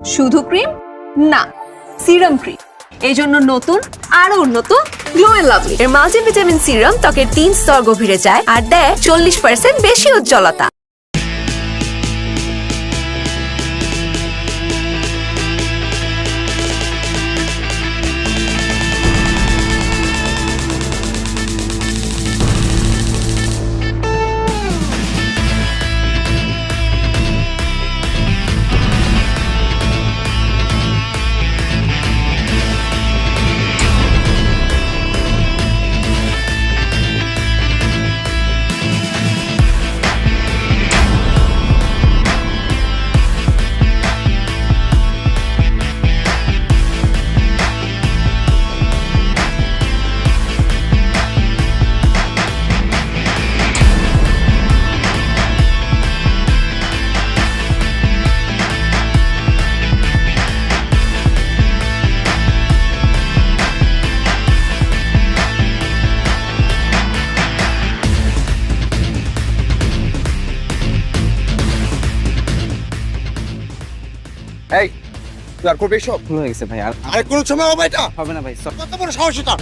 শুধু ক্রিম না, serum cream. এই জন্য নতুন আরো উন্নত গ্লো এন্ড লাভলি এর মাল্টিভিটামিন সিরাম ত্বকের 3 স্তর গভীরে যায় আর দেয় 40% বেশি উজ্জ্বলতা। এই তুই আর করবি সব ভুল হয়ে গেছে ভাই, আর আরে কোন সময় হবে এটা হবে না ভাই। কত বড় সাহস এটা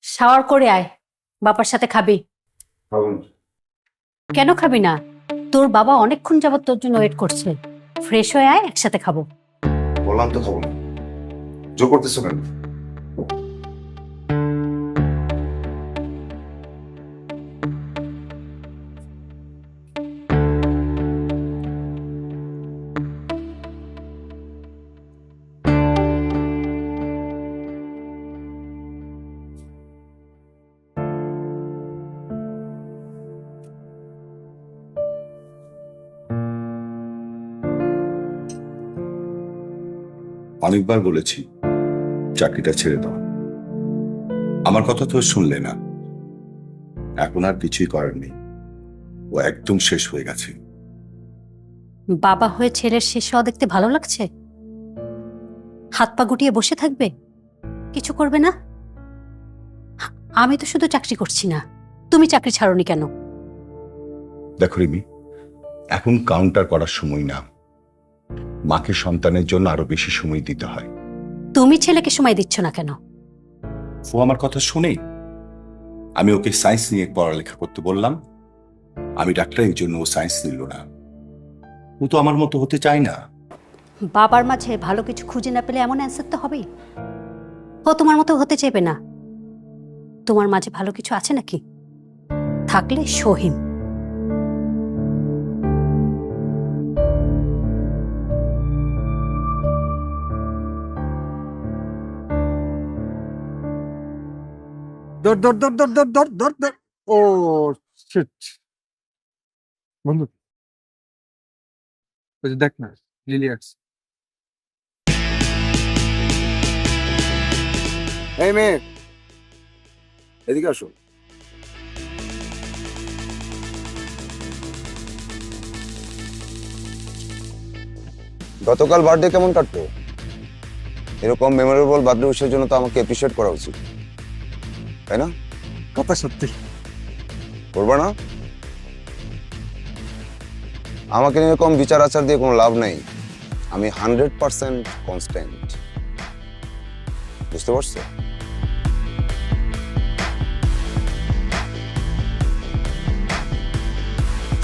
শাওয়ার করে আয়, বাবার সাথে খাবি। কেন খাবি না? তোর বাবা অনেকক্ষণ যাবত তোর জন্য ওয়েট করছে। ফ্রেশ হয়ে আয়, একসাথে খাবো। বললাম তো খাবো না জোর করতেছো কেন অনেকবার বলেছি চাকরিটা ছেড়ে দাও, আমার কথা তো শুনলে না। এখন আর কিছুই করার নেই, ও একদম শেষ হয়ে গেছে। বাবা হয়ে ছেলের শেষ হওয়া দেখতে ভালো লাগছে? হাত পা গুটিয়ে বসে থাকবে, কিছু করবে না? আমি তো শুধু চাকরি করছি না, তুমি চাকরি ছাড়োনি কেন? দেখো রিমি, এখন কাউন্টার করার সময় না, মাকে সন্তানের জন্য আরো বেশি সময় দিতে হয়। তুমি ছেলেকে সময় দিচ্ছ না কেন? ও আমার কথা শুনে, আমি ওকে সায়েন্স নিয়ে পড়ালেখা করতে বললাম, আমি ডাক্তার, এই জন্য ও সায়েন্স নিল না। ও তো আমার মতো হতে চায় না। বাবার মাঝে ভালো কিছু খুঁজে না পেলে এমন অ্যান্সার তো হবেই। ও তোমার মতো হতে চাইবে না। তোমার মাঝে ভালো কিছু আছে নাকি? থাকলে সহিম। দৌড় দৌড় দৌড় দৌড় দৌড় দৌড় দৌড় দৌড়। ও শিট বন্ধু, ওই যে দেখ না, লিলি আসছে। এই মেয়ে, এদিকে আসো। গতকাল বার্থডে কেমন কাটলো? এরকম মেমোরেবল বার্থডে উইশের জন্য তো আমাকে অ্যাপ্রিশিয়েট করা উচিত, তাই না? কথা সত্যি। করবা না? আমাকে নিয়ে এরকম বিচার আচার দিয়ে কোনো লাভ নেই। আমি 100% কনস্ট্যান্ট, বুঝতে পারছো?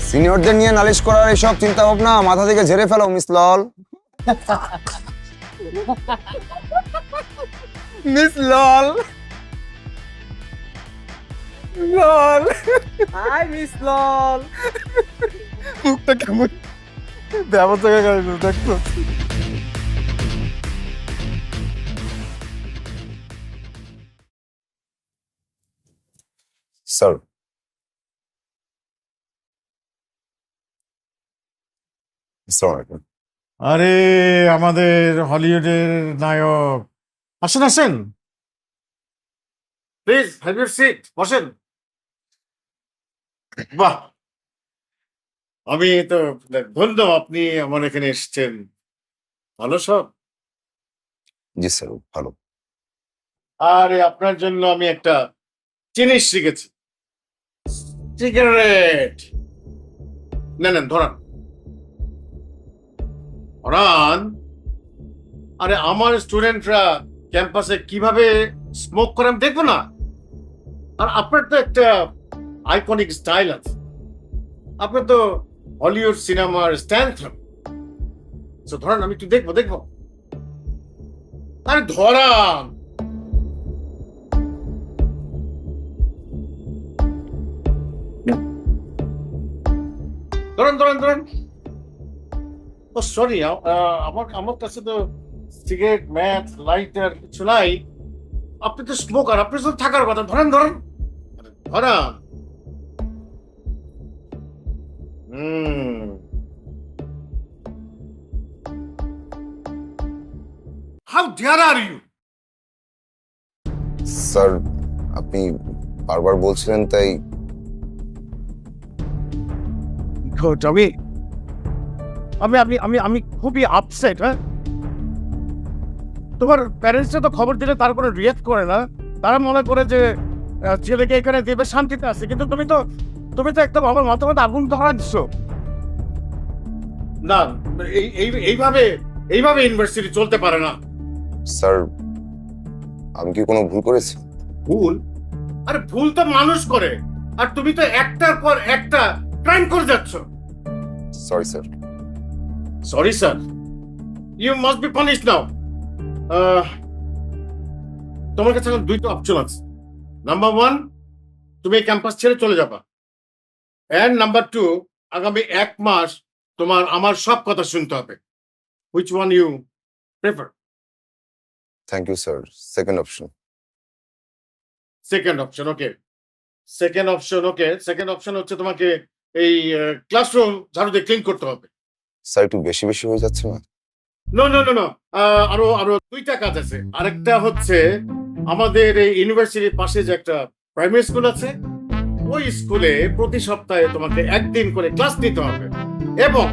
সিনিয়রদের নিয়ে নালিশ করার এইসব চিন্তা ভাবনা মাথা থেকে ঝেড়ে ফেলো মিস লল। মিস লল, লল, হাই মিস লল। মুখটা কেমন ব্যবস্থা করে দেখতো। স্যার, আসসালামু আলাইকুম। আরে আমাদের হলিউডের নায়ক, আসেন আসেন, প্লিজ হ্যাভ ইউর সিট, বসেন। বাহ, আমি তো ধন্য আপনি আমার এখানে এসেছেন। ভালো সব? জি স্যার, ভালো। আরে আপনার জন্য আমি একটা জিনিস শিখেছি, সিগারেট। নেন ধরান ধরান। আরে আমার স্টুডেন্টরা ক্যাম্পাসে কিভাবে স্মোক করে আমি দেখবো না? আর আপনার তো একটা আইকনিক স্টাইল আছে, আপনার তো হলিউড সিনেমার স্ট্যান্ড। ধরান, আমি একটু দেখবো। আরে ধরান। ধরেন। ও সরি, আমার কাছে তো সিগারেট, ম্যাচ, লাইটার কিছু নাই। আপনি তো স্মোকার, আপনি তো থাকার কথা। ধরেন। How dear are you? Sir, আপনি বারবার বলছিলেন তাই। আমি খুবই আপসেট। হ্যাঁ, তোমার প্যারেন্টসরা তো খবর দিলে তার কোনো রিয়েক্ট করে না। তারা মনে করে যে ছেলেকে এখানে দেবে, শান্তিতে আছে। কিন্তু তুমি তো একদম আমার মাথার মধ্যে আগুন ধরা দিচ্ছ। না, এইভাবে ইউনিভার্সিটি চলতে পারে না। স্যার, আমি কি কোনো ভুল করেছি? ভুল? আরে ভুল তো মানুষ করে, আর তুমি তো একটার পর একটা ক্রাইম করে যাচ্ছ। Sorry sir. Sorry sir, you must be punished now. তোমার কাছে এখন দুইটা অপশন আছে। নাম্বার 1, তুমি এই ক্যাম্পাস ছেড়ে চলে যাবা। এন্ড নাম্বার 2, আগামী 1 মাস তোমার আমার সব কথা শুনতে হবে। Which one you prefer? Thank you sir. Second option. Second option, okay. Second option হচ্ছে তোমাকে এই ক্লাসরুম ঝাড়ু দিয়ে ক্লিন করতে হবে। স্যার, একটু বেশি বেশি হয়ে যাচ্ছে না? নো, আরো দুইটা কাজ আছে। আরেকটা হচ্ছে আমাদের এই ইউনিভার্সিটির পাশে যে একটা প্রাইমারি স্কুল আছে, ওই স্কুলে প্রতি সপ্তাহে তোমাকে একদিন করে ক্লাস নিতে হবে। এবং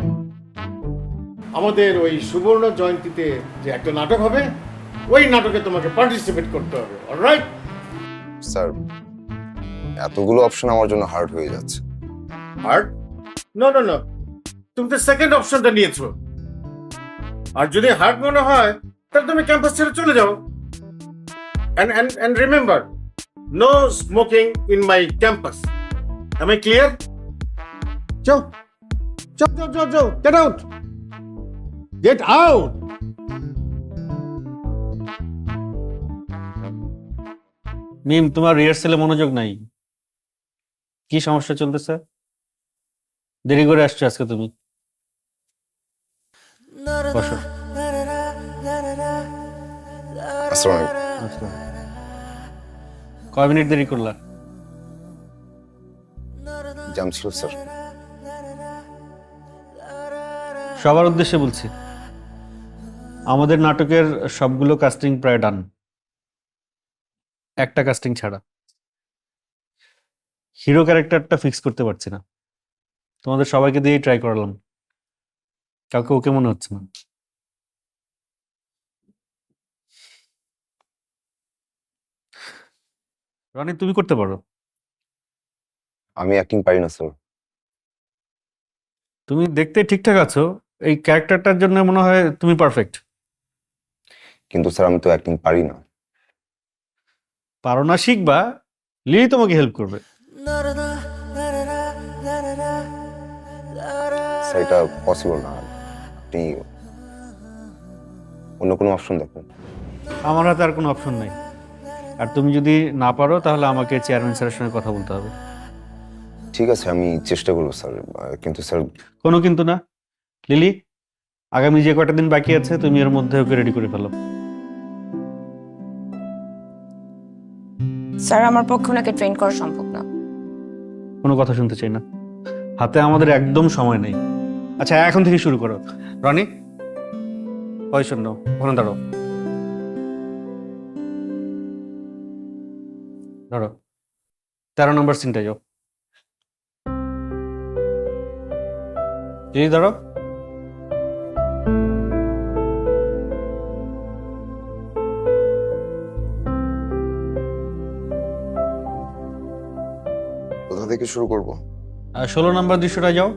আমাদের ওই সুবর্ণ জয়ন্তীতে যে একটা নাটক হবে, ওই নাটকে তোমাকে পার্টিসিপেট করতে হবে। অলরাইট? স্যার, এতগুলো অপশন আমার জন্য হার্ড হয়ে যাচ্ছে। হার্ড? নো, তুমি তো সেকেন্ড অপশনটা নিয়েছো। আর যদি হার্ড মনে হয় তাহলে তুমি ক্যাম্পাস ছেড়ে চলে যাও। And remember, no smoking in my campus. Am I clear? Go. Get out. Get out. মিম, তোমার রিহার্সেলে মনোযোগ নাই। কি সমস্যা চলতেছে? দেরি করে আসছো আজকে তুমি। বসো। আসসালামু আলাইকুম। কয় মিনিট দেরি করলা? জাম ছিল স্যার। সবার উদ্দেশ্যে বলছি, আমাদের নাটকের সবগুলো কাস্টিং প্রায় ডান, একটা কাস্টিং ছাড়া। হিরো ক্যারেক্টারটা ফিক্স করতে পারছি না। তোমাদের সবাইকে দিয়েই ট্রাই করালাম, কাউকে ওকে মনে হচ্ছে না। রনি তুমি করতে পারো। আমি অ্যাক্টিং পারি না স্যার। তুমি দেখতে ঠিকঠাক আছো, এই ক্যারেক্টারটার জন্য মনে হয় তুমি পারফেক্ট। কিন্তু স্যার আমি তো অ্যাক্টিং পারি না। পারো না শিখবা, লিলি তোমাকে হেল্প করবে। স্যার এটা পসিবল না, আপনি অন্য কোনো অপশন দেখুন। আমার হাতে আর কোনো অপশন নেই, আর তুমি যদি না পারো তাহলে আমাকে চেয়ারম্যান স্যারের সঙ্গে কথা বলতে হবে। ঠিক আছে, আমি চেষ্টা করবো স্যার, কিন্তু স্যার কোনো কিন্তু না। লিলি, আগামী যে কয়টা দিন বাকি আছে তুমি এর মধ্যে ওকে রেডি করে ফেলো। স্যার আমার পক্ষে ওনাকে ট্রেন করা সম্ভব না। কোনো কথা শুনতে চাই না, হাতে আমাদের একদম সময় নেই। আচ্ছা এখন থেকে শুরু করো। রনি, পয়সা নাও, ওখানে দাঁড়ো। ধরো 13 নম্বর সিনটা যাও। ধরো। কোথা থেকে শুরু করবো? আর 16 নম্বর দৃশ্যটা যাও।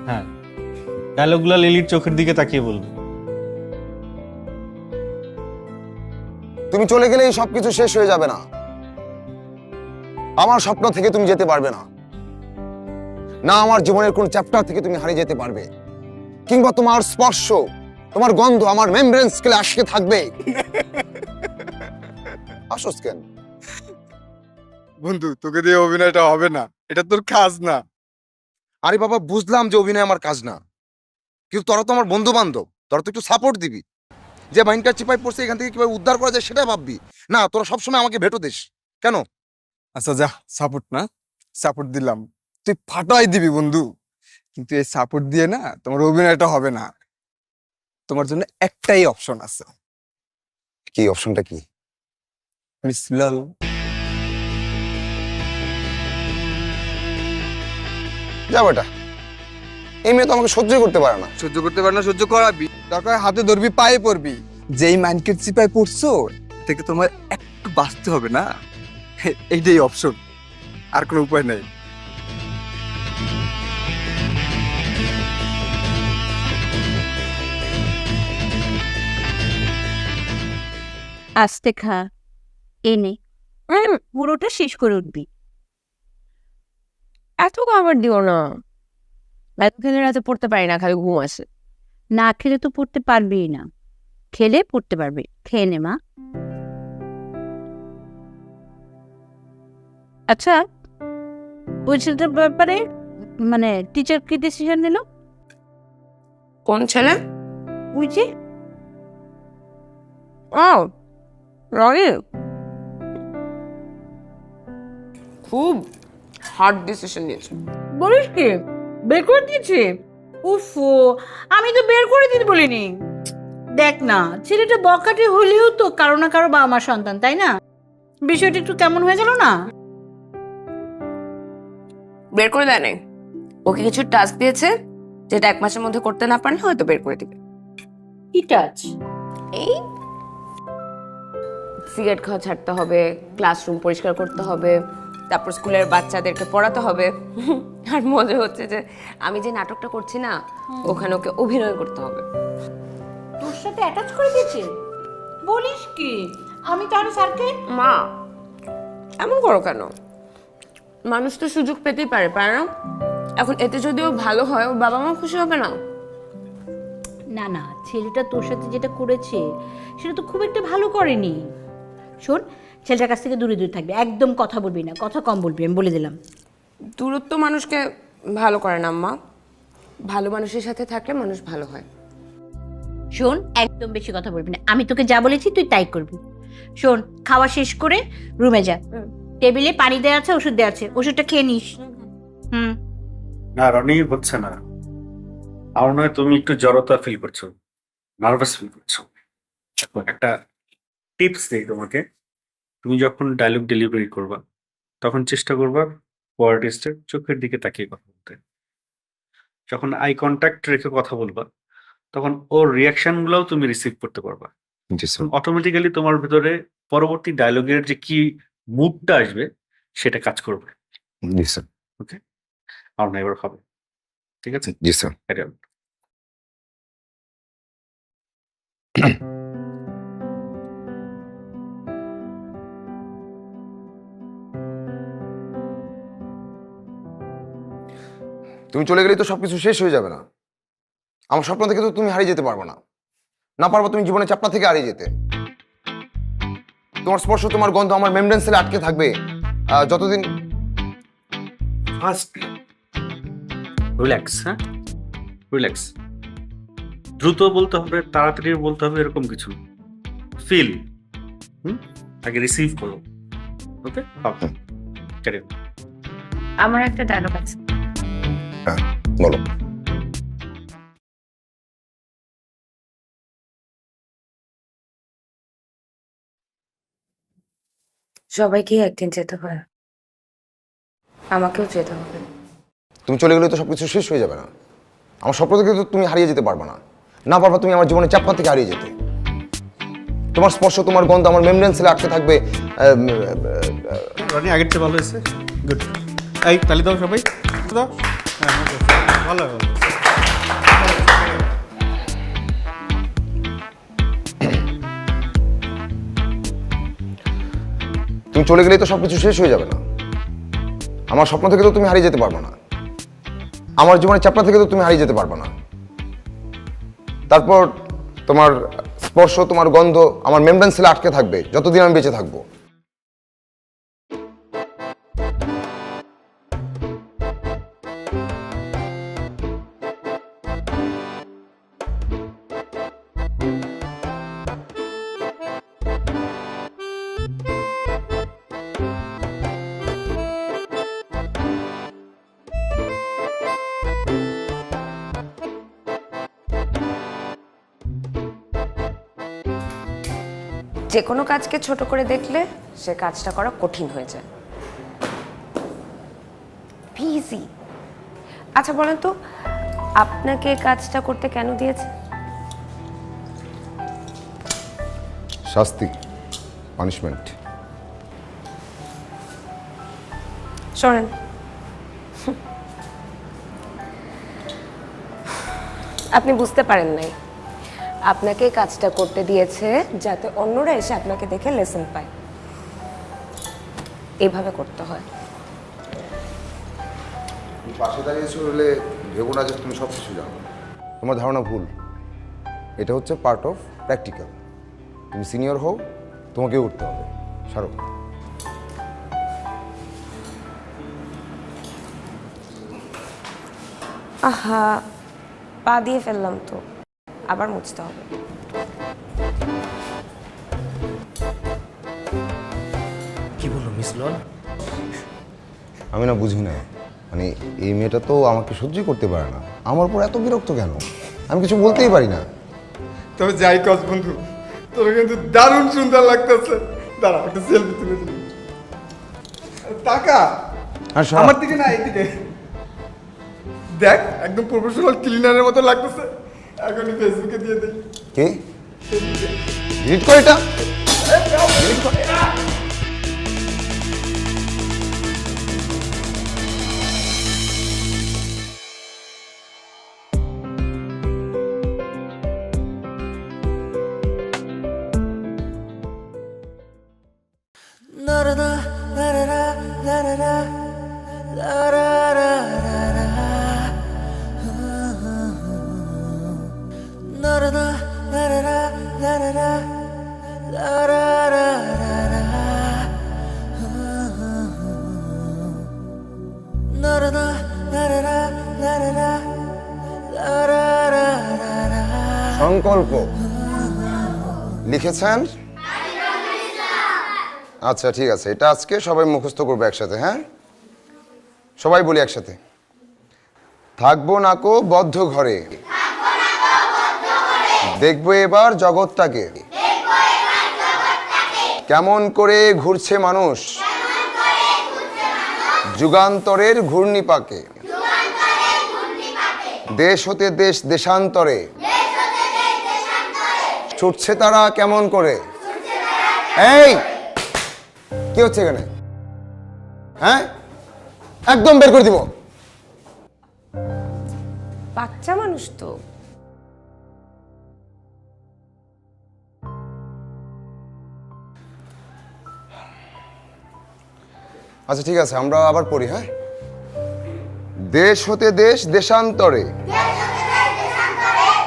হ্যাঁ, ডায়লগুলা লিলির চোখের দিকে তাকিয়ে বলবে। তুমি চলে গেলে এই সবকিছু শেষ হয়ে যাবে না। আমার স্বপ্ন থেকে তুমি যেতে পারবে না, না আমার জীবনের কোন চ্যাপ্টার থেকে তুমি হারিয়ে যেতে পারবে, কিংবা তোমার স্পর্শ, তোমার গন্ধ আমার মেমব্রেন স্কেলে আটকে থাকবে। আসোস কেন? বন্ধু, তোকে দিয়ে অভিনয়টা হবে না, এটা তোর কাজ না। আরে বাবা, বুঝলাম যে অভিনয় আমার কাজ না, কিন্তু তোরা তো আমার বন্ধু বান্ধব, তোরা তো একটু সাপোর্ট দিবি। যে মাইন্ডটা চিপাই পড়ছে এখান থেকে কিভাবে উদ্ধার করা যায় সেটা ভাববি, না তোরা সবসময় আমাকে ভেটো দিস কেন? আচ্ছা যা, সাপোর্ট না, সাপোর্ট দিলাম, তুই ফাটাই দিবি বন্ধু, কিন্তু এই সাপোর্ট দিয়ে না তোমার অভিনয়টা হবে না। তোমার জন্য একটাই অপশন আছে। কি অপশনটা কি? মিস লাল। যা বেটা, এই মেয়ে তো আমাকে সহ্য করতে পারে না। সহ্য করতে পারে না, সহ্য করাবি, দরকার হাতে ধরবি, পায়ে পড়বি। যেই মাইন্ডকে চিপায় পড়ছো থেকে তোমার একটু বাঁচতে হবে না, এইটাই অপশন, আর কোনো উপায় নেই। আস্তে খা, এনে পুরোটা শেষ করে উঠবি। এত খাবার দিও না, এত খেলে রাতে পড়তে পারি না, খালি ঘুম আসে। না খেলে তো পড়তে পারবি না, খেলে পড়তে পারবি। খেয়ে নে মা। আচ্ছা, ওই ছেলেটার ব্যাপারে মানে টিচার কি ডিসিশন নিল? কোন ছেলে? ওই যে ও রনি, খুব হার্ড ডিসিশন নিয়েছে। বলিস কি, বের করে দিয়েছে? উফো, আমি তো বের করে দিতে বলিনি। দেখ না, ছেলেটা বকাটে হলেও তো কারো না কারো বাবা মার সন্তান, তাই না? বিষয়টা একটু কেমন হয়ে গেল না? বের করে দেয় নাই, ওকে কিছু টাস্ক দিয়েছে যেটা 1 মাসের মধ্যে করতে না পারলে হয়তো বের করে দিবে। কি টাচ? এই সিগারেট খাওয়া ছাড়তে হবে, ক্লাসরুম পরিষ্কার করতে হবে, তারপর স্কুলের বাচ্চাদেরকে পড়াতে হবে। আর মজা হচ্ছে যে আমি যে নাটকটা করছি না, ওখানে ওকে অভিনয় করতে হবে। তোর সাথে অ্যাটাচ করে দিয়েছে? বলিস কি? আমি তাহলে স্যারকে। মা, এমন করো কেন? মানুষ তো সুযোগ পেতেই পারে, পারে না? এখন এতে যদি ও ভালো হয়, ওর বাবা মা খুশি হবে না? না না, ছেলেটা তোর সাথে যেটা করেছে সেটা তো খুব একটা ভালো করেনি। শোন, ছেলেটার কাছ থেকে দূরে দূরে থাকবি, একদম কথা বলবি না, কথা কম বলবি, আমি বলে দিলাম। দূরত্ব মানুষকে ভালো করে না আম্মা, ভালো মানুষের সাথে থাকলে মানুষ ভালো হয়। শোন, একদম বেশি কথা বলবি না, আমি তোকে যা বলেছি তুই তাই করবি। শোন, খাওয়া শেষ করে রুমে যা, টেবিলে পানি দেওয়া আছে, ওষুধ দেওয়া আছে, ওষুধটা খেয়ে নিস। না রনি, হচ্ছে না। আমার নয় তুমি একটু জড়তা ফিল করছো, নার্ভাস ফিল করছো। একটা টিপস দেই তোমাকে, তুমি যখন ডায়লগ ডেলিভারি করবা তখন চেষ্টা করবা আর্টিস্টের চোখের দিকে তাকিয়ে কথা বলতে। যখন আই কন্ট্যাক্ট রেখে কথা বলবা তখন ওর রিয়াকশন গুলাও তুমি রিসিভ করতে পারবা। জি স্যার। অটোমেটিক্যালি তোমার ভিতরে পরবর্তী ডায়লগের যে কি মুডটা আসবে সেটা কাজ করবে। জি স্যার। ওকে, আর না এবার হবে, ঠিক আছে? জি স্যার। Carry on. তুমি চলে গেলেই তো সবকিছু শেষ হয়ে যাবে না। আমার স্বপ্ন থেকে তো তুমি হারিয়ে যেতে পারবে না। না পারবো তুমি জীবনের চাপটা থেকে হারিয়ে যেতে। তোমার স্পর্শ, তোমার গন্ধ আমার মেমব্রেন সেলে আটকে থাকবে যতদিন। ফার্স্ট রিল্যাক্স, হ্যাঁ রিল্যাক্স। দ্রুত বলতে হবে, তাড়াতাড়ি বলতে হবে, এরকম কিছু ফিল আগে রিসিভ করো। ওকে, ক্যারি অন। আমার একটা ডায়লগ আছে। হ্যাঁ বলো। সবাইকেই একদিন যেতে হয়, আমাকেও যেতে হবে। তুমি চলে গেলে তো সবকিছু শেষ হয়ে যাবে না। আমার স্বপ্ন থেকে তো তুমি হারিয়ে যেতে পারবে না। না পারবা তুমি আমার জীবনের চাপটা থেকে হারিয়ে যেতে। তোমার স্পর্শ, তোমার গন্ধ আমার মেমব্রেন সেলে আটকে থাকবে। রনি আগের চেয়ে ভালো হয়েছে, গুড। এই তালি দাও সবাই, দাও। হ্যাঁ ভালো ভালো। তুমি চলে গেলেই তো সবকিছু শেষ হয়ে যাবে না। আমার স্বপ্ন থেকে তো তুমি হারিয়ে যেতে পারবে না। আমার জীবনের চাপটা থেকে তো তুমি হারিয়ে যেতে পারবে না। তারপর তোমার স্পর্শ, তোমার গন্ধ আমার মেমব্রেন সেলে আটকে থাকবে যতদিন আমি বেঁচে থাকবো। যে কোনো কাজকে ছোট করে দেখলে সে কাজটা করা কঠিন হয়ে যায়। ইজি। আচ্ছা বলেন তো, আপনাকে কাজটা করতে কেন দিয়েছে? শাস্তি, পানিশমেন্ট। শোনেন, আপনি বুঝতে পারেন নাই, আপনাকে কাজটা করতে দিয়েছে যাতে অন্যরা এসে আপনাকে দেখে লেসন পায়। এভাবে করতে হয়। পাশে দাঁড়িয়েছো বলে ভেবো না যে তুমি সব কিছু জানো। তোমার ধারণা ভুল। এটা হচ্ছে পার্ট অফ প্র্যাকটিক্যাল। তুমি সিনিয়র হও, তোমাকে উঠতে হবে। সারো। আহা, পা দিয়ে ফেললাম তো, আবার মুছতে হবে। কি বললো মিস লন? আমি না বুঝি না, মানে এই মেয়েটা তো আমাকে সহ্যই করতে পারে না। আমার উপর এত বিরক্ত কেন? আমি কিছু বলতেই পারি না। তবে যাই কস বন্ধু, তোর কিন্তু দারুণ সুন্দর লাগতেছে। দাঁড়া একটা সেলফি তুলে দিই। টাকা আর সব- আমার দিকে না, এইদিকে দেখ, একদম প্রফেশনাল ক্লিনারের মতো লাগতেছে। এখনই ফেসবুকে দিয়ে দিই। কি ডিলিট কর এটা। ডিলিট কর। সংকল্প লিখেছেন? আচ্ছা ঠিক আছে, এটা আজকে সবাই মুখস্থ করবো একসাথে। হ্যাঁ সবাই বলি একসাথে। থাকবো নাকো বদ্ধ ঘরে, দেখবো এবার জগৎটাকে, কেমন করে ঘুরছে মানুষ যুগান্তরের ঘূর্ণিপাকে, দেশ হতে দেশ দেশান্তরে ছুটছে তারা কেমন করে? এই কি হচ্ছে এখানে? হ্যাঁ, একদম বের করে দিব। বাচ্চা মানুষ তো। আচ্ছা ঠিক আছে, আমরা আবার পড়ি। হ্যাঁ, দেশ হতে দেশ দেশান্তরে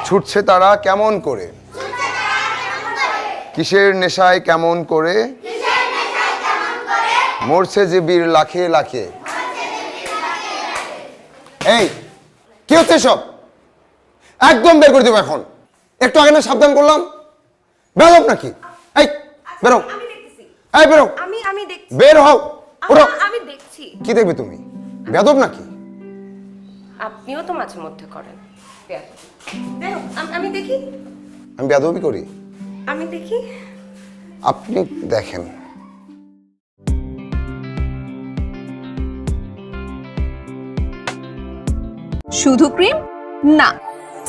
ছুটছে তারা কেমন করে, কিসের নেশায় কেমন করে, মরছে যে বীর লাখে লাখে। এই কি হচ্ছে সব? একদম বের করে দেবো এখন। একটু আগে না সাবধান করলাম? বেরো নাকি? এই বেরো, এই বেরো, আমি দেখছি, বের হও। ওঠো। আমি দেখছি। কি দেখবে তুমি? বেয়াদব নাকি? আপনিও তো মাঝে মধ্যে করেন। আমি দেখি, আমি বেয়াদবি করি? আমি দেখি। আপনি দেখেন। শুধু ক্রিম না,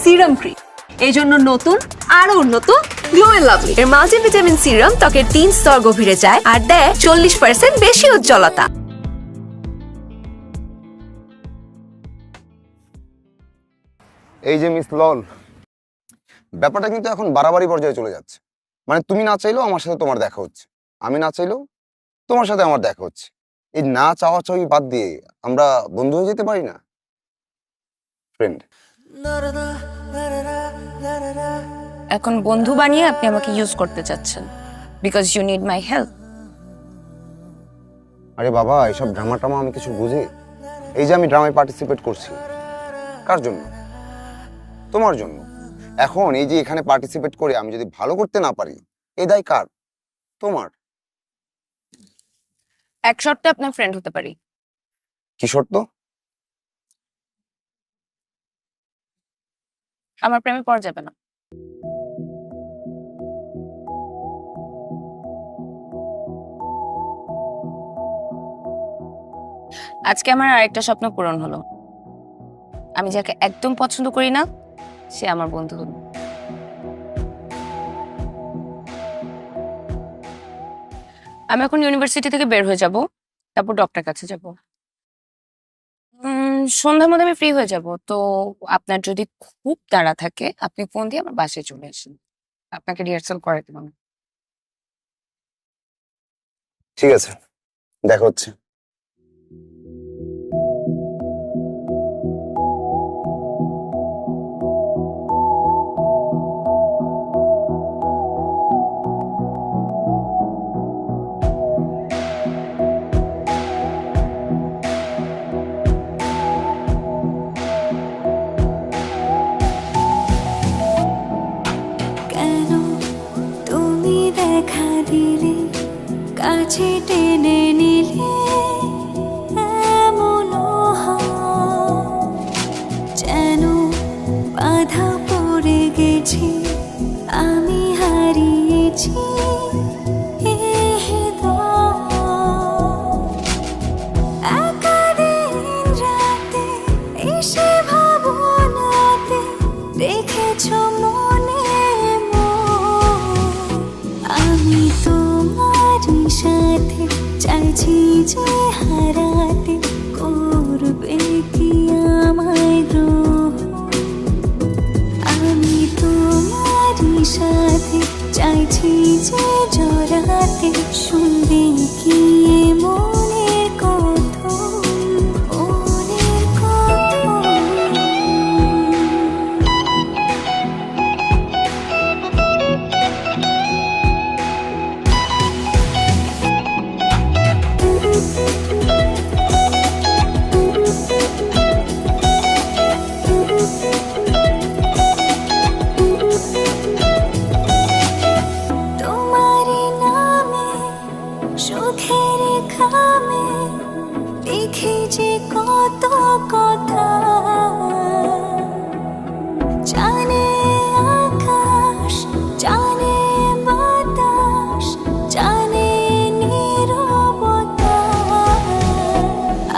সিরাম ক্রিম। এই জন্য নতুন আরো উন্নত গ্লো এন্ড লাভলি এর মাল্টিভিটামিন সিরাম ত্বকের 3 স্তর গভীরে যায় আর দেয় 40% বেশি উজ্জ্বলতা। এই যে মিস লল, ব্যাপারটা কিন্তু এখন বাড়াবাড়ি পর্যায়ে চলে যাচ্ছে। মানে তুমি না চাইলেও আমার সাথে তোমার দেখা হচ্ছে, আমি না চাইলেও তোমার সাথে আমার দেখা হচ্ছে। এই না চাওয়া চাওয়ি বাদ দিয়ে আমরা বন্ধু হয়ে যেতে পারি না? ফ্রেন্ড। এখন বন্ধু বানিয়ে আপনি আমাকে ইউজ করতে চাচ্ছেন because you need my help. আরে বাবা, এইসব ড্রামা টামা আমি কিছু বুঝি? এই যে আমি ড্রামায় পার্টিসিপেট করছি, কার জন্য? তোমার জন্য। এখন এই যে এখানে পার্টিসিপেট করে আমি যদি ভালো করতে না পারি, এই দায় কার? তোমার। এক শর্তে আপনার ফ্রেন্ড হতে পারি। কি শর্ত? আমার প্রেমে পড়া যাবে না। আজকে আমার আরেকটা স্বপ্ন পূরণ হলো। আমি যাকে একদম পছন্দ করি না সে আমার বন্ধু হলো। আমি এখন ইউনিভার্সিটি থেকে বের হয়ে যাব, তারপর ডক্টর কাছে যাব। সন্ধ্যার মধ্যে আমি ফ্রি হয়ে যাব। তো আপনার যদি খুব তাড়া থাকে আপনি ফোন দিয়ে আমার বাসায় চলে আসেন, আপনাকে রিহার্সাল করে দেব। ঠিক আছে, দেখা হচ্ছে। কেন তুমি দেখা দিলে, কাছে টেনে নিলে, এমন যেন বাধা পড়ে গেছি, আমি হারিয়েছি এসে ভাবনাতে রেখেছ মনে। আমি তোমারই সাথে চাইছি যে হারাতে, করবে কি আমায় গ্রহণ? আমি তোমারই সাথে চাইছি যে জড়াতে, শুনবে কি মনের কথা, মনের কথা। তোমার নামে সুখের খামে লিখে যে কত কথা, জানে আকাশ, জানে বাতাস, জানে নীরবতা।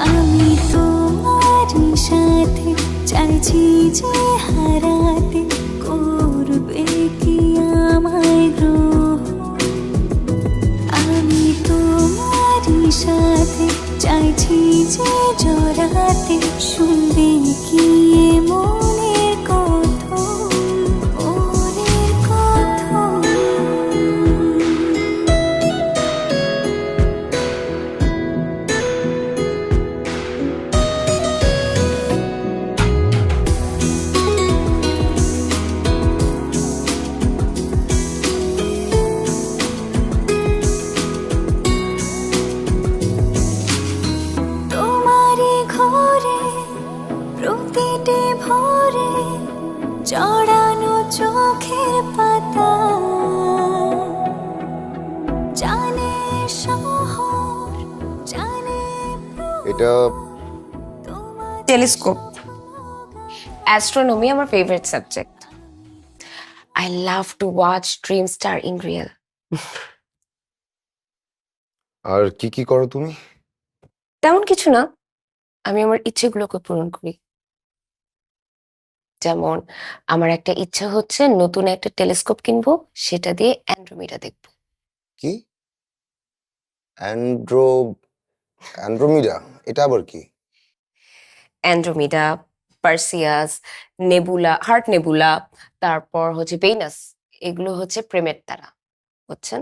আমি তোমারই সাথে চাইছি যে হারাতে, করবে কি আমায় রাতে শুনবে কি এ মনের কথা, মনের কথা। তোমারই ঘরে প্রতিটি ভোরে জড়ানো চোখের পাতা, জানে শহর, জানে এটা টেলিস্কোপ। অ্যাস্ট্রোনমি আমার favourite subject. I love to watch dream star in real. আর কি কি করো তুমি? তেমন কিছু না, আমি আমার ইচ্ছেগুলোকে পূরণ করি। যেমন আমার একটা ইচ্ছা হচ্ছে নতুন একটা টেলিস্কোপ কিনবো, সেটা দিয়ে অ্যান্ড্রোমিডা দেখবো। কি অ্যান্ড্রোমিডা? এটা আবার কি? Andromeda, Perseus, nebula, heart nebula, তারপর হচ্ছে ভেনাস, এগুলো হচ্ছে প্রেমের তারা, বুঝছেন?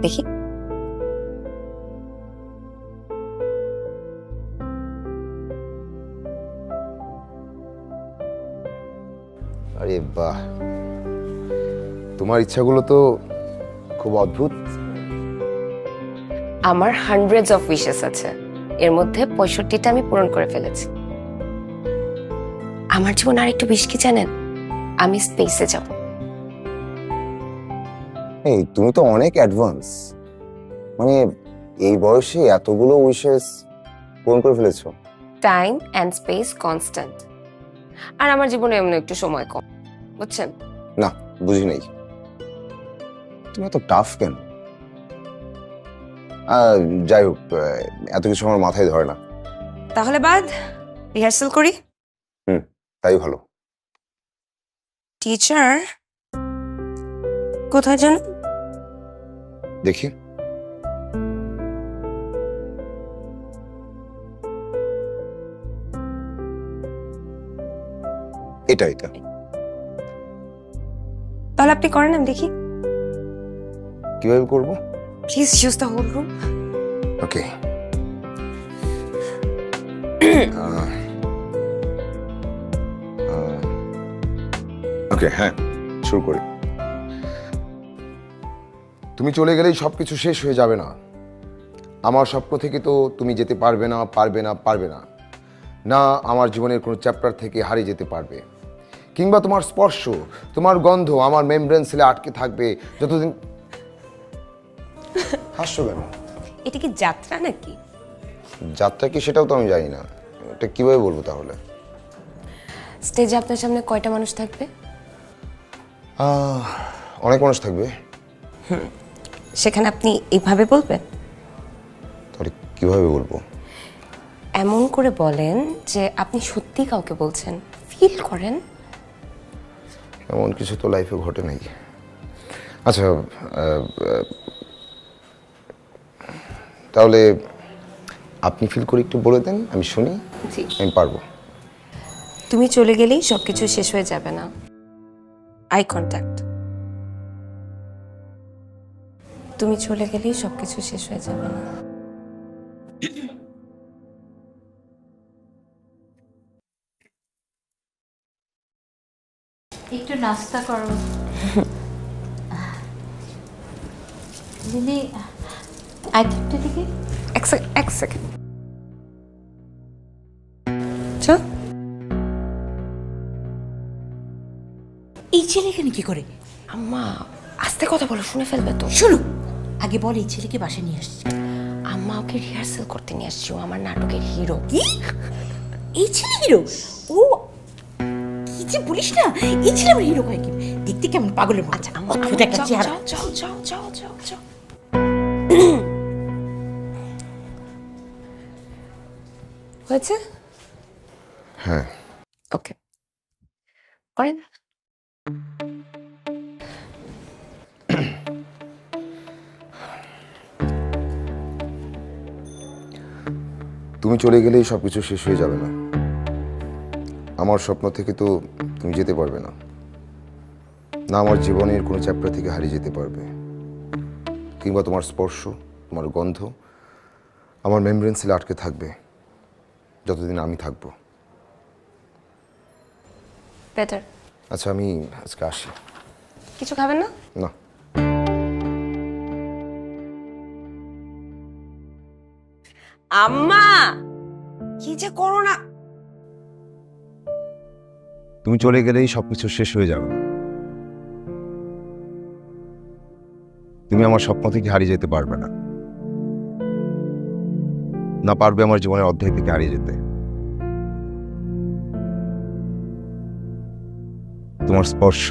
দেখি। আরে বাহ, তোমার ইচ্ছাগুলো তো খুব অদ্ভুত। আমার হান্ড্রেডস অফ উইশেস আছে, এর মধ্যে 65টা আমি পূরণ করে ফেলেছি। আমার জীবন আর একটু বেশি কি জানেন? আমি স্পেসে যাব। এই তুমি তো অনেক অ্যাডভান্স, মানে এই বয়সে এতগুলো উইশেস পূরণ করে ফেলেছো। টাইম অ্যান্ড স্পেস কনস্ট্যান্ট, আর আমার জীবনে এমন একটু সময় কম, বুঝছেন? না, বুঝি নাই। তুমি এত টাফ কেন? যাই হোক, এত কিছু আমার মাথায় ধরে না। তাহলে বাদ, রিহার্সাল করি। তাই ভালো। টিচার কোথায় যান? দেখি। এটা এটা তাহলে আপনি করেন, আমি দেখি। কিভাবে করবো? Please use the whole room. Okay. Okay, হ্যাঁ, শুরু করি। তুমি চলে গেলেই সবকিছু শেষ হয়ে যাবে না। আমার স্বপ্ন থেকে তো তুমি যেতে পারবে না, পারবে না, পারবে না। না আমার জীবনের কোনো চ্যাপ্টার থেকে হারিয়ে যেতে পারবে, কিংবা তোমার স্পর্শ, তোমার গন্ধ আমার মেমব্রেন সেলে আটকে থাকবে যতদিন। হাসছো কেন? এটা কি যাত্রা নাকি? যাত্রা কি সেটাও তো আমি জানি না, এটা কিভাবে বলবো তাহলে? স্টেজে আপনার সামনে কয়টা মানুষ থাকবে? অনেক মানুষ থাকবে। সেখানে আপনি এইভাবে বলবেন? তাহলে কিভাবে বলবো? এমন করে বলেন যে আপনি সত্যি কাউকে বলছেন, ফিল করেন। এমন কিছু তো লাইফে ঘটে নাই। আচ্ছা, তাহলে আপনি ফিল করে একটু বলে দেন, আমি শুনি। জি। আমি পারবো। তুমি চলে গেলেই সবকিছু শেষ হয়ে যাবে না। Eye contact. তুমি চলে গেলেই সবকিছু শেষ হয়ে যাবে না। একটু নাস্তা করো। দিদি, একটা দিকে এক সেকেন্ড। চল। এই ছেলে এখানে কি করে? আম্মা আস্তে কথা বলো, শুনে ফেলবে তো। শুনো, আগে বল এই ছেলেকে বাসায় নিয়ে আসছি। আম্মা ওকে রিহার্সাল করতে নিয়ে আসছি, ও আমার নাটকের হিরো। কি? এই ছেলে হিরো? ও কি যে বলিস না, এই ছেলে আমার হিরো হয় কি? দেখতে কেমন পাগলের মতো। আচ্ছা আম্মা, অদ্ভুত একটা চেহারা। যাও। হয়েছে? হ্যাঁ। ওকে, করেন। তুমি চলে গেলেই সব কিছু শেষ হয়ে যাবে না। আমার স্বপ্ন থেকে তো তুমি যেতে পারবে না, না আমার জীবনের কোনো চ্যাপ্টার থেকে হারিয়ে যেতে পারবে, কিংবা তোমার স্পর্শ, তোমার গন্ধ আমার মেমব্রেন সেলে আটকে থাকবে যতদিন আমি থাকবো। বেটার। আচ্ছা, আমি আজকে আসি। কিছু খাবেন না? না। আম্মা কি যে করো না। তুমি চলে গেলেই সবকিছু শেষ হয়ে যাবে। তুমি আমার স্বপ্ন থেকে হারিয়ে যেতে পারবে না, না পারবে আমার জীবনের অধ্যায় থেকে হারিয়ে যেতে। তোমার স্পর্শ,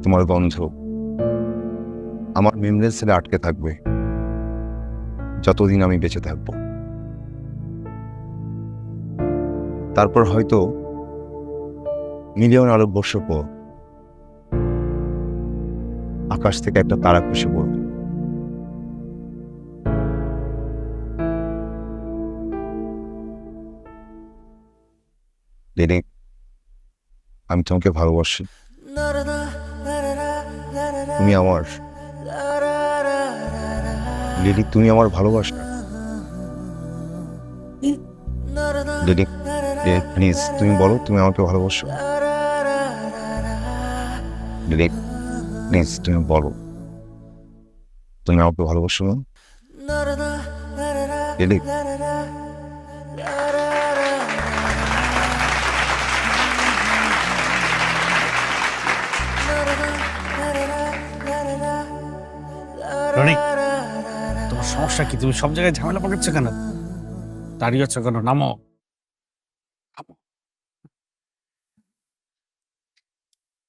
তোমার গন্ধ আমার মেমরি সেলে আটকে থাকবে যতদিন আমি বেঁচে থাকবো। তারপর হয়তো মিলিয়ন আলোকবর্ষ পর আকাশ থেকে একটা তারা খসে পড়বে। দিদি, আমি তোমাকে ভালোবাসি। তুমি আমার লিলি, তুমি আমার ভালোবাসা। লিলি প্লিজ তুমি বলো তুমি আমাকে ভালোবাসো। লিলি প্লিজ তুমি বলো তুমি আমাকে ভালোবাসো না? লিলি রনি, তোমার সমস্যা কি? তুমি সব জায়গায় ঝামেলা পাকাচ্ছ কেন? দাঁড়িয়ে আছো কেন? নামো।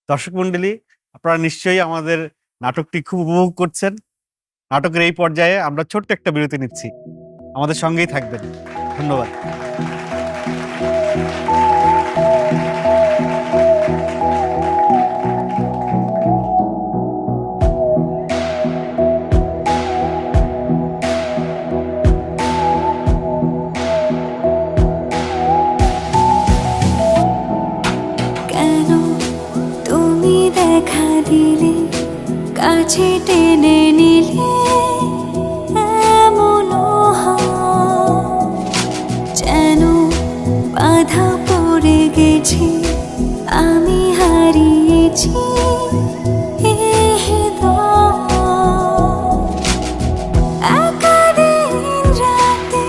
দর্শক মন্ডলী, আপনারা নিশ্চয়ই আমাদের নাটকটি খুব উপভোগ করছেন। নাটকের এই পর্যায়ে আমরা ছোট্ট একটা বিরতি নিচ্ছি, আমাদের সঙ্গেই থাকবেন। ধন্যবাদ। কেন তুমি দেখা দিলে, কাছে টেনে নিলে, এমন যেন বাধা পড়ে গেছি, আমি হারিয়েছি একাদিন রাতে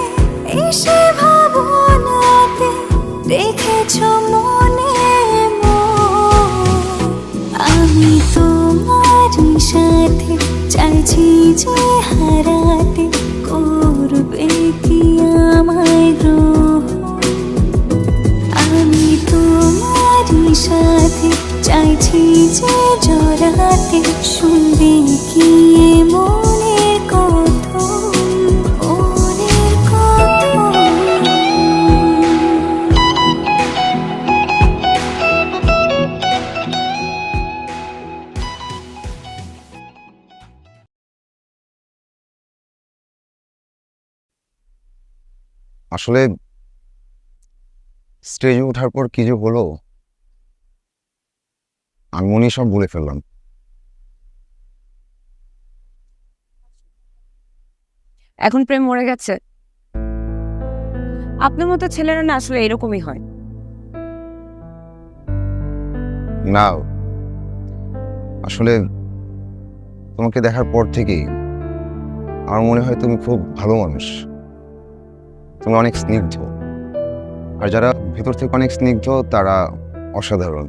এসে ভাবনাতে রেখেছ মনে। আমি তোমারই সাথে চাইছি যে হারাতে, করবে কি আমায় গ্রহণ। আমি তোমারই সাথে চাইছি যে জড়াতে, শুনবে কি এ মনের কথা, মনের কথা। আসলে স্টেজে ওঠার পর কি যে হলো আমি মনে সব বলে ফেললাম। এখন প্রেম মরে গেছে। আপনার মতো ছেলেরা না আসলে এরকমই হয়। না, আসলে তোমাকে দেখার পর থেকেই আমার মনে হয় তুমি খুব ভালো মানুষ, তুমি অনেক স্নিগ্ধ, আর যারা ভেতর থেকে অনেক স্নিগ্ধ তারা অসাধারণ।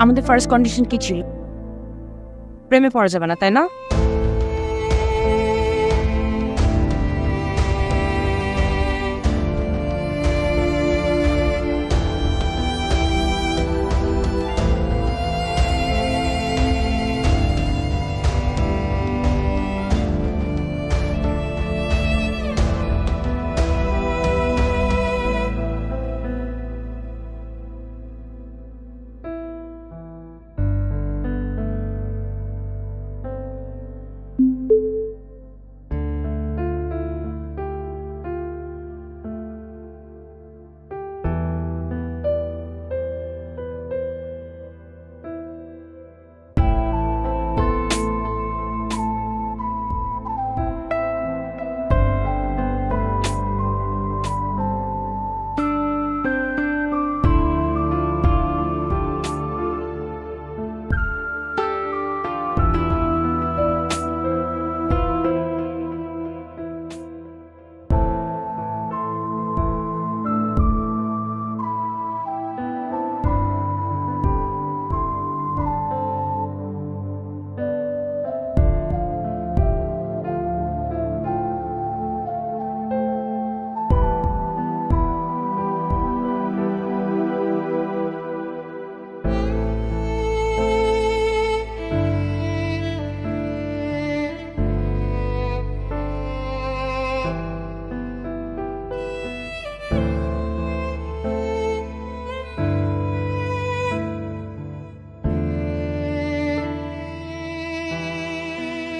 আমাদের ফার্স্ট কন্ডিশন কি ছিল? প্রেমে পড়া যাবে না, তাই না?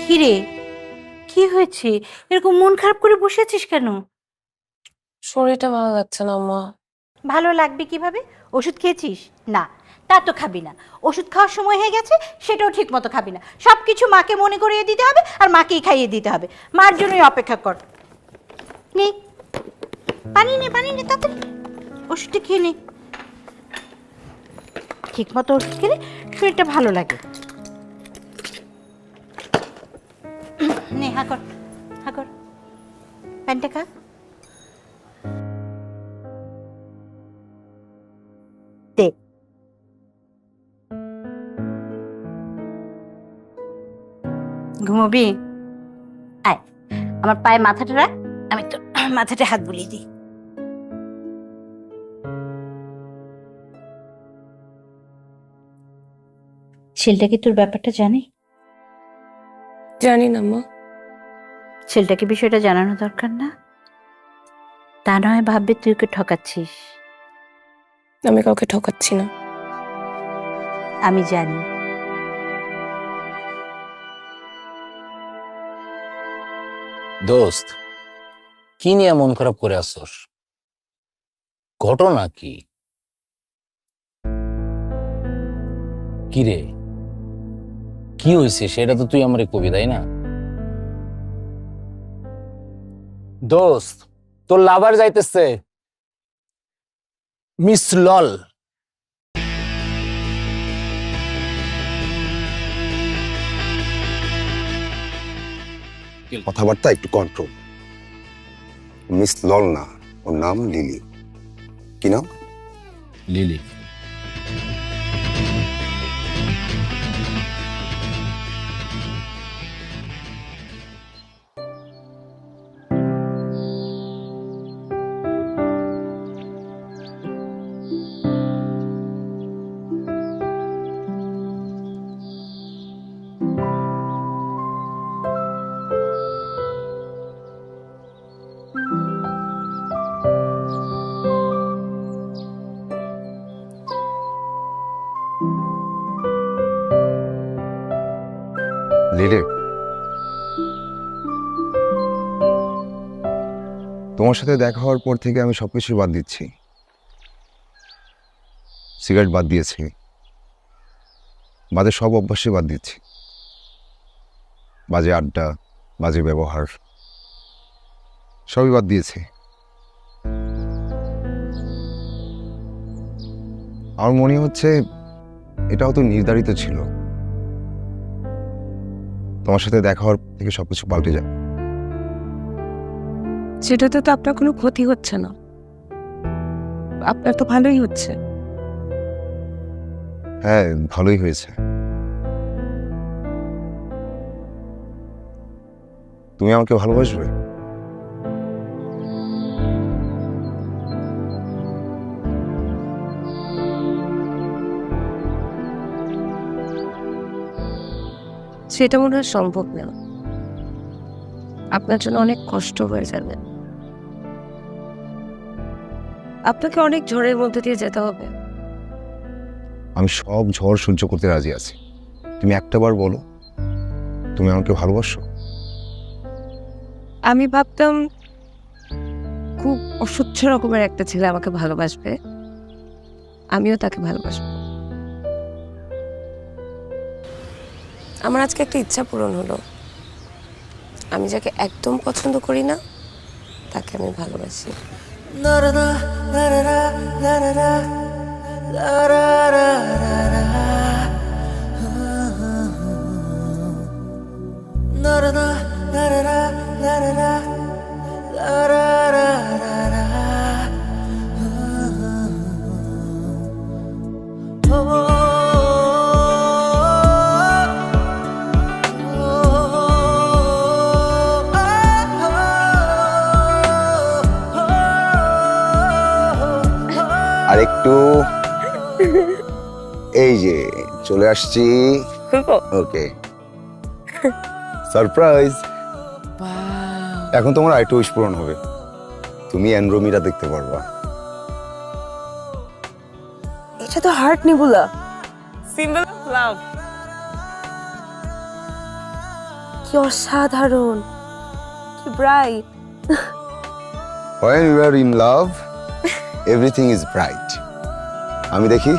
কি রে, কি হয়েছে? এরকম মন খারাপ করে বসে আছিস কেন? শরীরটা ভালো লাগছে না মা। ভালো লাগবে কিভাবে? ওষুধ খেয়েছিস? না, তা তো খাবি না। ওষুধ খাওয়ার সময় হয়ে গেছে, সেটাও ঠিক মতো খাবি না। সব কিছু মাকে মনে করিয়ে দিতে হবে আর মাকেই খাইয়ে দিতে হবে। মার জন্যই অপেক্ষা কর। নে পানি নে, পানি নে, তাড়াতাড়ি ওষুধটা খেয়ে নে। ঠিক মতো ওষুধ খেলে শরীরটা ভালো লাগে। নে হা কর, হা কর, প্যান্টটা খা। দে। ঘুমোবি? আয় আমার পায়ে মাথাটা রাখ, আমি তো মাথাটা হাত বুলিয়ে দিই। ছেলেটা কি তোর ব্যাপারটা জানে? জানি না মা। ছেলেটাকে বিষয়টা জানানো দরকার না? তা নয় ভাববে তুই ওকে ঠকাচ্ছিস। আমি কাউকে ঠকাচ্ছি না। আমি জানি। দোস্ত, কি নিয়ে মন খারাপ করে আসছস? ঘটনা কি? কি রে, কি হয়েছে সেটা তো তুই আমারে কবি, তাই না? দোস্ত, তোর লাভার যাইতেছে মিস লল। কথাবার্তা একটু কন্ট্রোল। মিস লল না, ওর নাম লিলি। কি নাম? লিলি। লিলি, তোমার সাথে দেখা হওয়ার পর থেকে আমি সবকিছু বাদ দিচ্ছি। সিগারেট বাদ দিয়েছি, বাজে সব অভ্যাসই বাদ দিচ্ছি। বাজে আড্ডা, বাজে ব্যবহার সবই বাদ দিয়েছি। আমার মনে হচ্ছে এটাও তো নির্ধারিত ছিল। তোমার সাথে দেখা হওয়ার থেকে সবকিছু পাল্টে যায়। সেটাতে তো আপনার কোনো ক্ষতি হচ্ছে না, আপনার তো ভালোই হচ্ছে। হ্যাঁ, ভালোই হয়েছে। তুমি আমাকে ভালোবাসবে? সেটা মনে হয় সম্ভব না। আপনার জন্য অনেক কষ্ট হয়ে যাবে, আপনাকে অনেক ঝড়ের মধ্যে দিয়ে যেতে হবে। আমি সব ঝড় সহ্য করতে রাজি আছি। তুমি একটাবার বলো তুমি আমাকে ভালোবাসো। আমি ভাবতাম খুব অসহ্য রকমের একটা ছেলে আমাকে ভালোবাসবে, আমিও তাকে ভালোবাসবো। আমার আজকে একটা ইচ্ছা পূরণ হলো। আমি যাকে একদম পছন্দ করি না তাকে আমি ভালোবাসি। আর একটু, এই যে চলে আসছি। ওকে, সারপ্রাইজ। এখন তোমার আরেকটু উইশ পূরণ হবে। তুমি অ্যান্ড্রোমিরা দেখতে পারবা। এটা তো হার্ট নিবুলা, সিম্বল অফ লাভ। কি অসাধারণ, কি bright. When we are in love, everything is bright. আমি দেখি।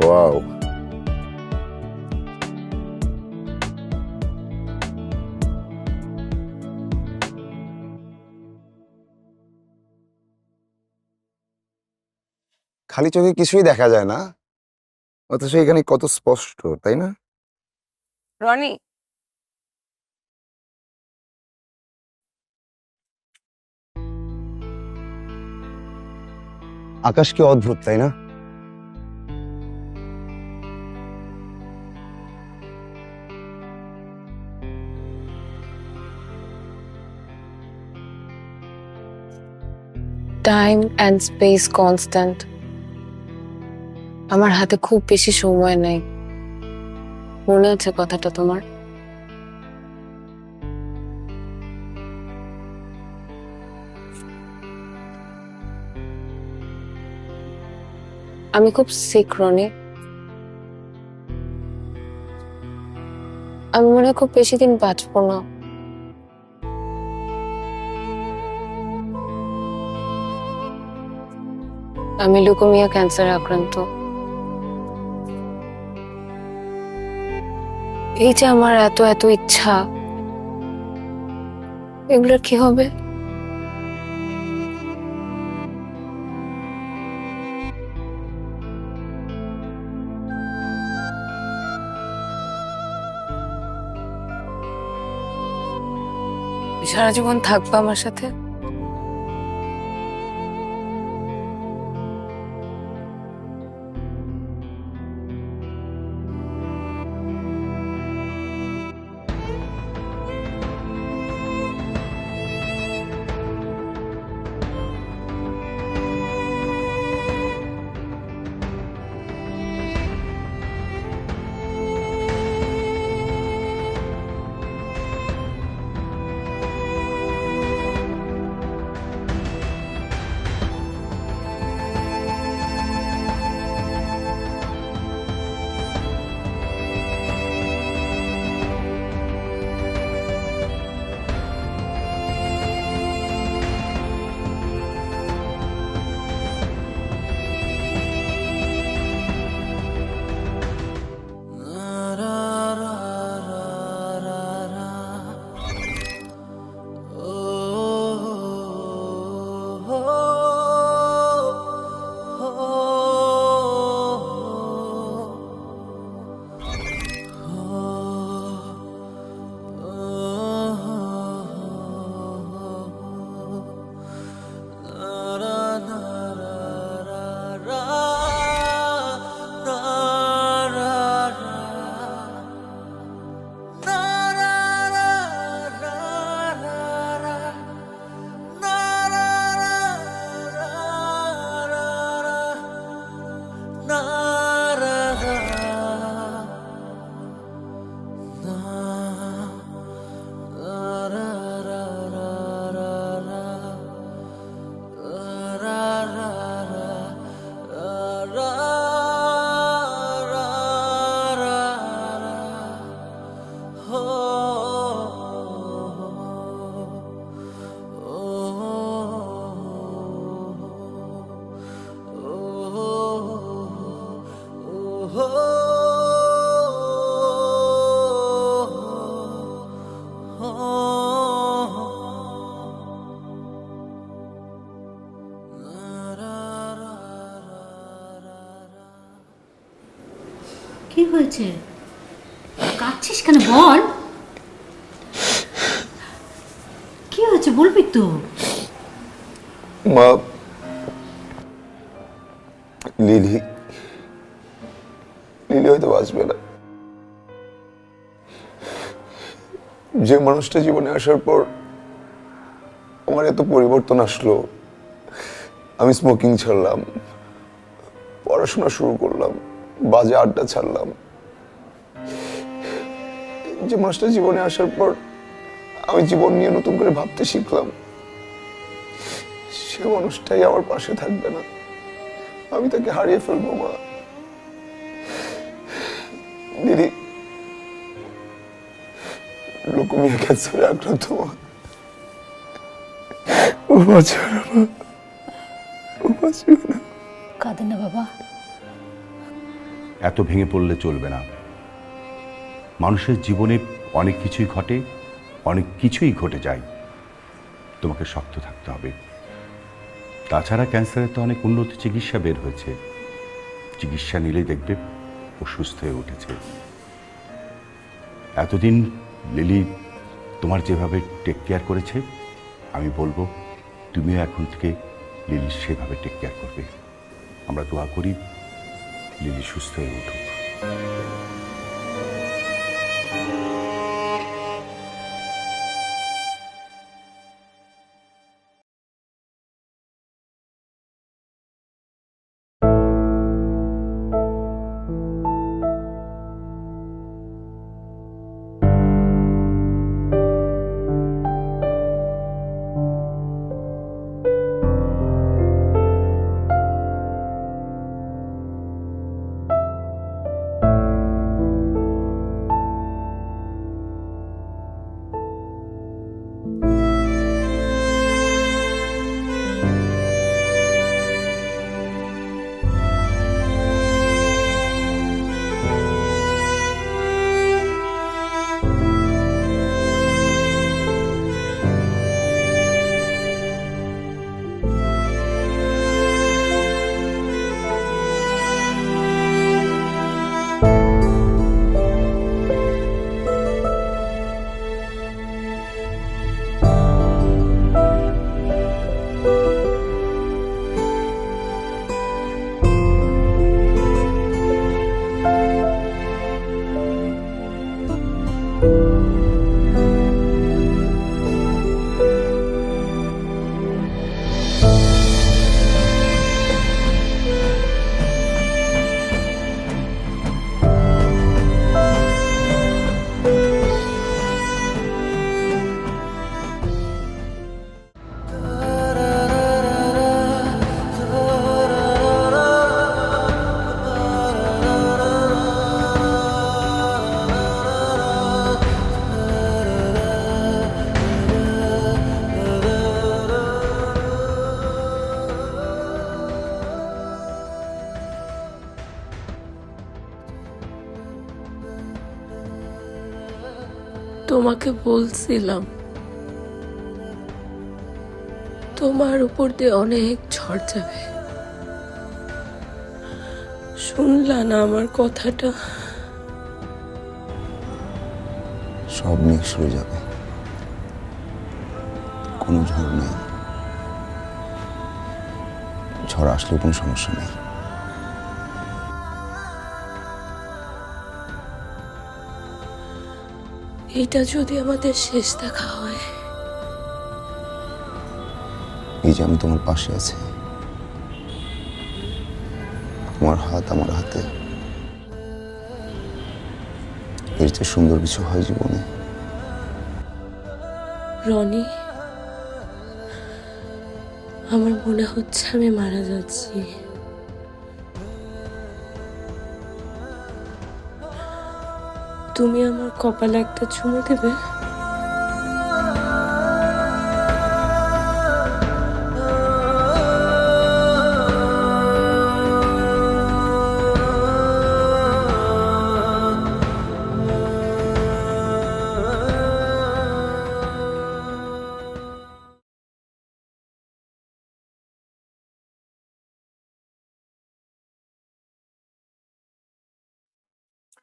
Wow. খালি চোখে কিছুই দেখা যায় না, অথচ এখানে কত স্পষ্ট, তাই না? রনি, আকাশ কি অদ্ভুত, তাই না? Time and space constant. আমার হাতে খুব বেশি সময় নেই, মনে আছে কথাটা তোমার? আমি খুব সিক রনি, আমি মনে হয় খুব বেশি দিন বাঁচবো না। আমি লিউকেমিয়া ক্যান্সারে আক্রান্ত। এই যে আমার এত এত ইচ্ছা, এগুলোর কি হবে? সারা জীবন থাকবা আমার সাথে? কি হয়েছে? কাঁদছিস কেন বল? কি হয়েছে বলবি তো? মা, লিলি হয়তো বাঁচবে না। যে মানুষটা জীবনে আসার পর আমার এত পরিবর্তন আসলো, আমি স্মোকিং ছাড়লাম, পড়াশোনা শুরু করলাম, বাজে আড্ডা ছাড়লাম। যে মানুষটা জীবনে আসার পর আমি জীবন নিয়ে নতুন করে ভাবতে শিখলাম, সে মানুষটাই আমার পাশে থাকবে না। আমি তাকে হারিয়ে ফেলবো মা। দিদি লোকমিয়া ক্যান্সারে আক্রান্ত মা। ও বাঁচবে না মা, ও বাঁচবে না। কাঁদেন না বাবা। এত ভেঙে পড়লে চলবে না। মানুষের জীবনে অনেক কিছুই ঘটে, অনেক কিছুই ঘটে যায়। তোমাকে শক্ত থাকতে হবে। তাছাড়া ক্যান্সারের তো অনেক উন্নত চিকিৎসা বের হয়েছে। চিকিৎসা নিলেই দেখবে ও সুস্থ হয়ে উঠেছে। এতদিন লিলি তোমার যেভাবে টেক কেয়ার করেছে, আমি বলবো তুমিও এখন থেকে লিলি সেভাবে টেক কেয়ার করবে। আমরা দোয়া করি লিলি সুস্থ হয়ে উঠুক। তোমাকে বলছিলাম তোমার উপর দিয়ে অনেক ঝড় যাবে, শুনলা না আমার কথাটা? সব মিক্স হয়ে যাবে, কোনো ঝড় নেই। ঝড় আসলেও কোনো সমস্যা নেই। এটা যদি আমাদের শেষ দেখা হয়। এই যে আমি তোমার পাশে আছি, তোমার হাত আমার হাতে, এর চেয়ে সুন্দর কিছু হয় জীবনে? রনি, আমার মনে হচ্ছে আমি মারা যাচ্ছি। তুমি আমার কপালে একটা চুমু দেবে?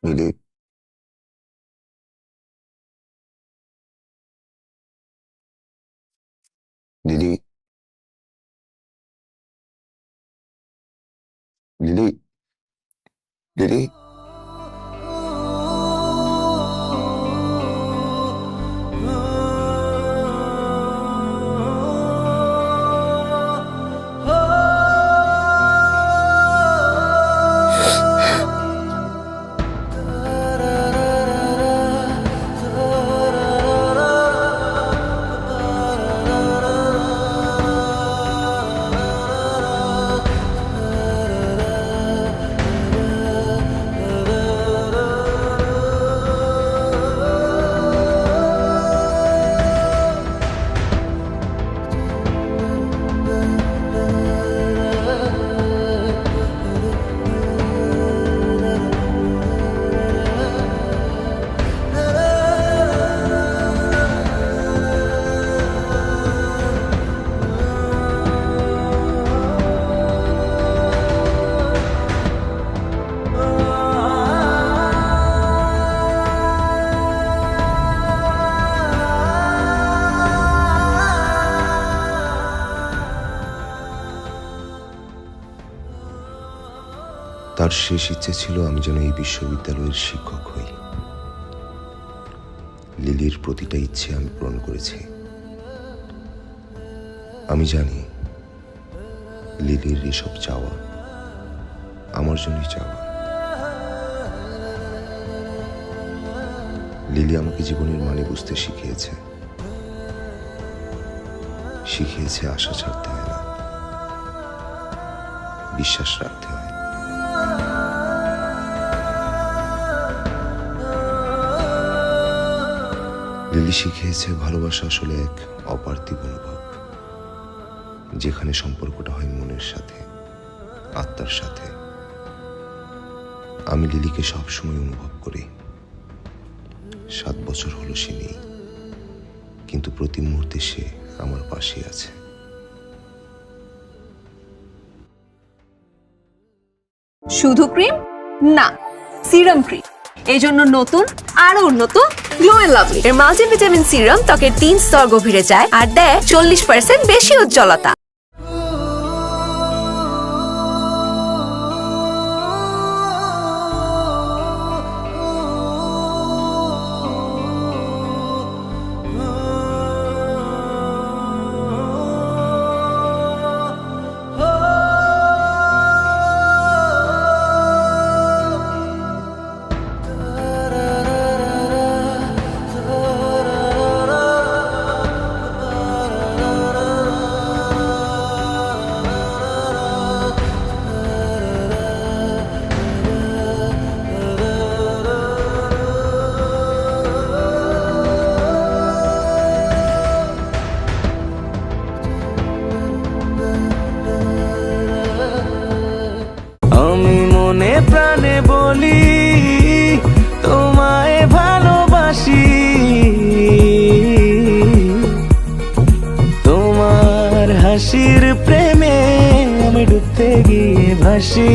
লিলি, লিলি, লিলি, লিলি, তার শেষ ইচ্ছে ছিল আমি যেন এই বিশ্ববিদ্যালয়ের শিক্ষক হই। লিলির প্রতিটা ইচ্ছে আমি পূরণ করেছি। আমি জানি লিলির এসব চাওয়া আমার জন্যই চাওয়া। লিলি আমাকে জীবনের মানে বুঝতে শিখিয়েছে, শিখিয়েছে আশা ছাড়তে হয় না, বিশ্বাস রাখতে হয়। লিলি শিখিয়েছে ভালোবাসা আসলে এক অপার্থিব অনুভব, যেখানে সম্পর্কটা হয় মনের সাথে, আত্মার সাথে। আমি লিলিকে সবসময় অনুভব করি। 7 বছর হলো সে নেই, কিন্তু প্রতি মুহূর্তে সে আমার পাশে আছে। শুধু ক্রিম না, সিরাম ক্রিম। এই জন্য নতুন আরো উন্নত গ্লো এন্ড লাভলি এর মাল্টিভিটামিন সিরাম ত্বকের 3 স্তর গভীরে যায় আর দেয় 40% বেশি উজ্জ্বলতা। আমি মনে প্রাণে বলি তোমায় ভালোবাসি, তোমার হাসির প্রেমে আমি ডুবতে গিয়ে ভাসি।